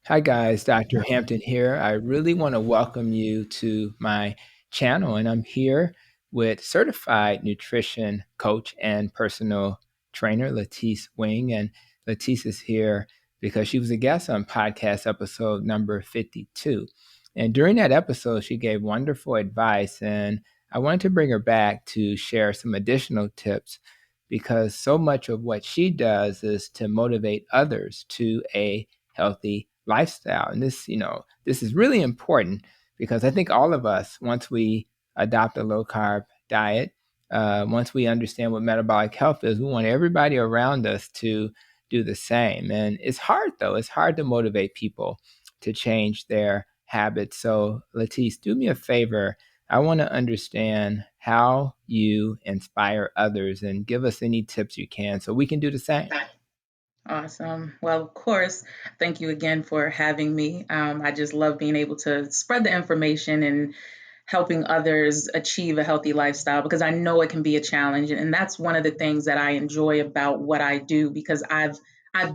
Hi guys, Dr. Hampton here. I really want to welcome you to my channel, and I'm here with certified nutrition coach and personal trainer LaTeece Wing. And LaTeece is here because she was a guest on podcast episode number 52. And during that episode, she gave wonderful advice, and I wanted to bring her back to share some additional tips because so much of what she does is to motivate others to a healthy lifestyle. And this is really important because I think all of us, once we adopt a low carb diet, once we understand what metabolic health is, we want everybody around us to do the same. And it's hard though. It's hard to motivate people to change their habits. So LaTeece, do me a favor. I want to understand how you inspire others and give us any tips you can so we can do the same. Awesome. Well, of course, thank you again for having me. I just love being able to spread the information and helping others achieve a healthy lifestyle because I know it can be a challenge. And that's one of the things that I enjoy about what I do because I've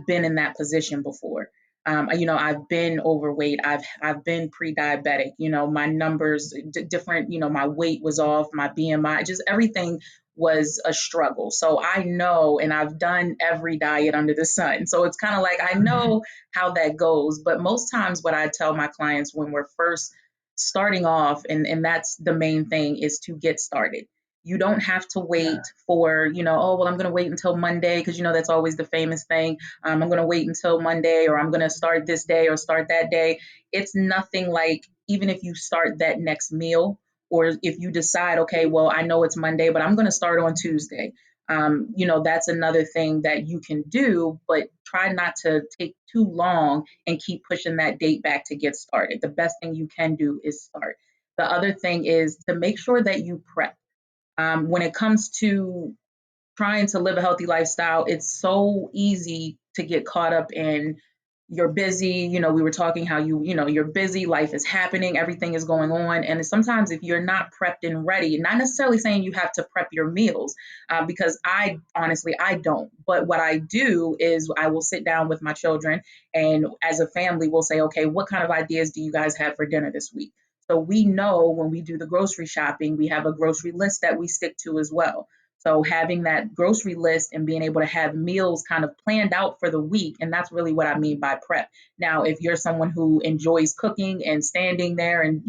been in that position before. I've been overweight. I've been pre-diabetic. My numbers different. My weight was off. My BMI, just everything was a struggle. So I know, and I've done every diet under the sun. So it's kind of like I know how that goes. But most times, what I tell my clients when we're first starting off, and that's the main thing, is to get started. You don't have to wait for, oh, well, I'm going to wait until Monday because, that's always the famous thing. I'm going to wait until Monday, or I'm going to start this day or start that day. It's nothing like, even if you start that next meal, or if you decide, okay, well, I know it's Monday, but I'm going to start on Tuesday. That's another thing that you can do, but try not to take too long and keep pushing that date back to get started. The best thing you can do is start. The other thing is to make sure that you prep. When it comes to trying to live a healthy lifestyle, it's so easy to get caught up in you're busy. We were talking how you're busy, life is happening, everything is going on. And sometimes if you're not prepped and ready, not necessarily saying you have to prep your meals, because I honestly, I don't. But what I do is I will sit down with my children and as a family, we'll say, okay, what kind of ideas do you guys have for dinner this week? So we know when we do the grocery shopping, we have a grocery list that we stick to as well. So having that grocery list and being able to have meals kind of planned out for the week, and that's really what I mean by prep. Now, if you're someone who enjoys cooking and standing there and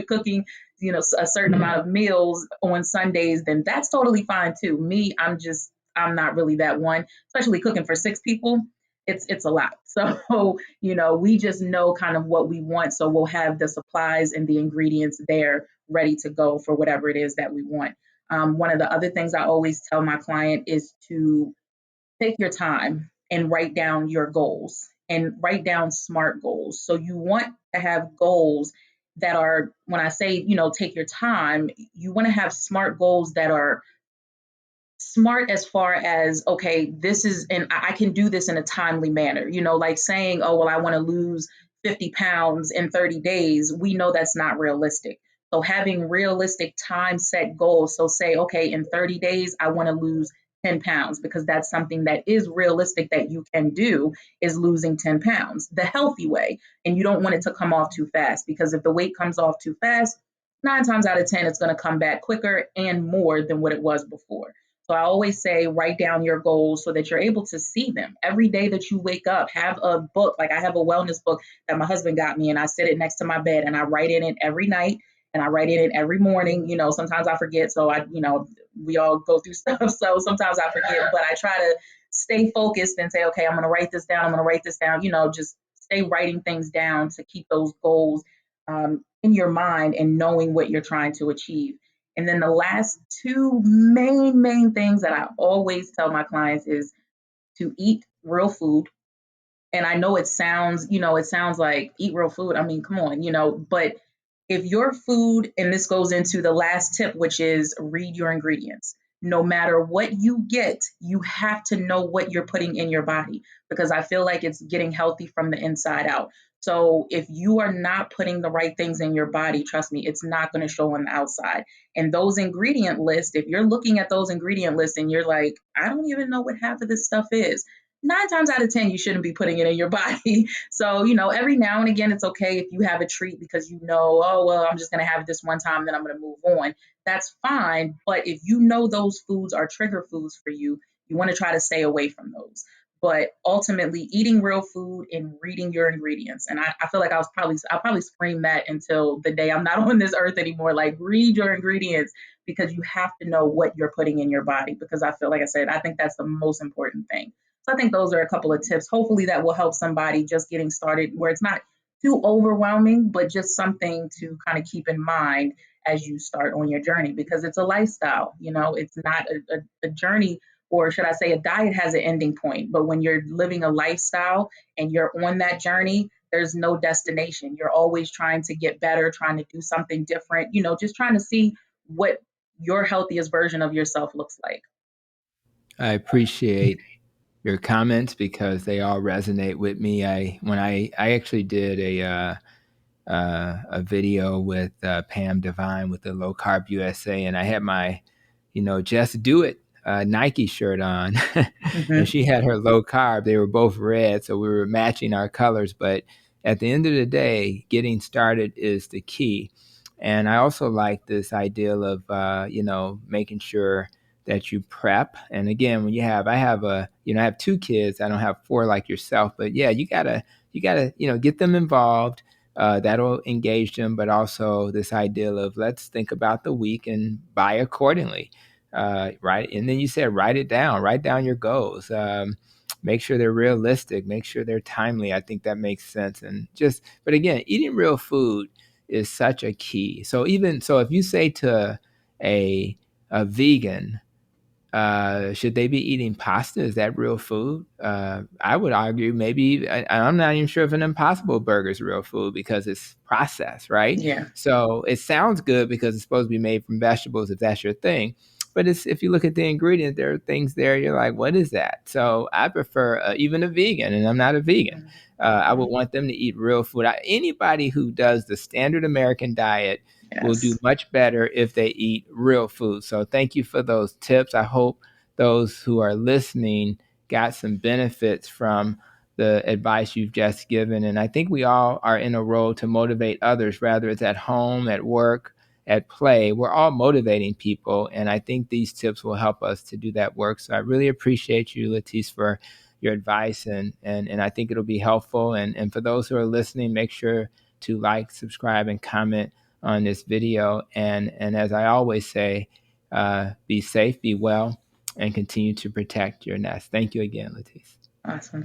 cooking, a certain amount of meals on Sundays, then that's totally fine too. Me, I'm not really that one, especially cooking for six people. It's a lot. So, we just know kind of what we want. So we'll have the supplies and the ingredients there ready to go for whatever it is that we want. One of the other things I always tell my client is to take your time and write down your goals and write down SMART goals. So you want to have goals that are, when I say, take your time, you want to have SMART goals that are smart as far as, okay, this is, and I can do this in a timely manner, like saying, oh, well, I want to lose 50 pounds in 30 days. We know that's not realistic. So having realistic time set goals. So say, okay, in 30 days, I want to lose 10 pounds because that's something that is realistic that you can do, is losing 10 pounds the healthy way. And you don't want it to come off too fast, because if the weight comes off too fast, 9 times out of 10, it's going to come back quicker and more than what it was before. So I always say, write down your goals so that you're able to see them every day that you wake up. Have a book. Like I have a wellness book that my husband got me, and I sit it next to my bed and I write in it every night and I write in it every morning. Sometimes I forget. So we all go through stuff. So sometimes I forget, but I try to stay focused and say, okay, I'm going to write this down. I'm going to write this down, just stay writing things down to keep those goals in your mind and knowing what you're trying to achieve. And then the last two main things that I always tell my clients is to eat real food. And I know it sounds like eat real food. I mean, come on, but if your food, and this goes into the last tip, which is read your ingredients. No matter what you get, you have to know what you're putting in your body, because I feel like it's getting healthy from the inside out. So if you are not putting the right things in your body, trust me, it's not going to show on the outside. And those ingredient lists, if you're looking at those ingredient lists and you're like, I don't even know what half of this stuff is, nine times out of 10, you shouldn't be putting it in your body. So, every now and again, it's okay if you have a treat because oh, well, I'm just going to have it this one time, then I'm going to move on. That's fine. But if you know those foods are trigger foods for you, you want to try to stay away from those. But ultimately, eating real food and reading your ingredients. And I feel like I'll probably scream that until the day I'm not on this earth anymore. Like, read your ingredients because you have to know what you're putting in your body. Because I feel like I said, I think that's the most important thing. So I think those are a couple of tips. Hopefully that will help somebody just getting started where it's not too overwhelming, but just something to kind of keep in mind as you start on your journey because it's a lifestyle. It's not a journey, or should I say, a diet has an ending point. But when you're living a lifestyle and you're on that journey, there's no destination. You're always trying to get better, trying to do something different, just trying to see what your healthiest version of yourself looks like. I appreciate your comments because they all resonate with me. I actually did a video with Pam Devine with the Low Carb USA, and I had my, just do it Nike shirt on, and Mm-hmm. she had her low carb. They were both red, so we were matching our colors. But at the end of the day, getting started is the key. And I also like this idea of making sure that you prep. And again, when I have I have two kids. I don't have four like yourself, but yeah, you gotta get them involved. That'll engage them, but also this idea of let's think about the week and buy accordingly, right? And then you said write down your goals, make sure they're realistic, make sure they're timely. I think that makes sense. And but again, eating real food is such a key. So even so, if you say to a a vegan, should they be eating pasta? Is that real food? I would argue maybe I'm not even sure if an Impossible Burger is real food because it's processed, right? Yeah. So it sounds good because it's supposed to be made from vegetables if that's your thing. But if you look at the ingredients, there are things there you're like, what is that? So I prefer even a vegan, and I'm not a vegan. I would Mhm. want them to eat real food. Anybody who does the standard American diet will do Yes. much better if they eat real food. So thank you for those tips. I hope those who are listening got some benefits from the advice you've just given. And I think we all are in a role to motivate others, whether it's at home, at work, at play. We're all motivating people. And I think these tips will help us to do that work. So I really appreciate you, LaTeece, for your advice. And I think it'll be helpful. And for those who are listening, make sure to like, subscribe, and comment on this video. And as I always say, be safe, be well, and continue to protect your nest. Thank you again, LaTeece. Awesome.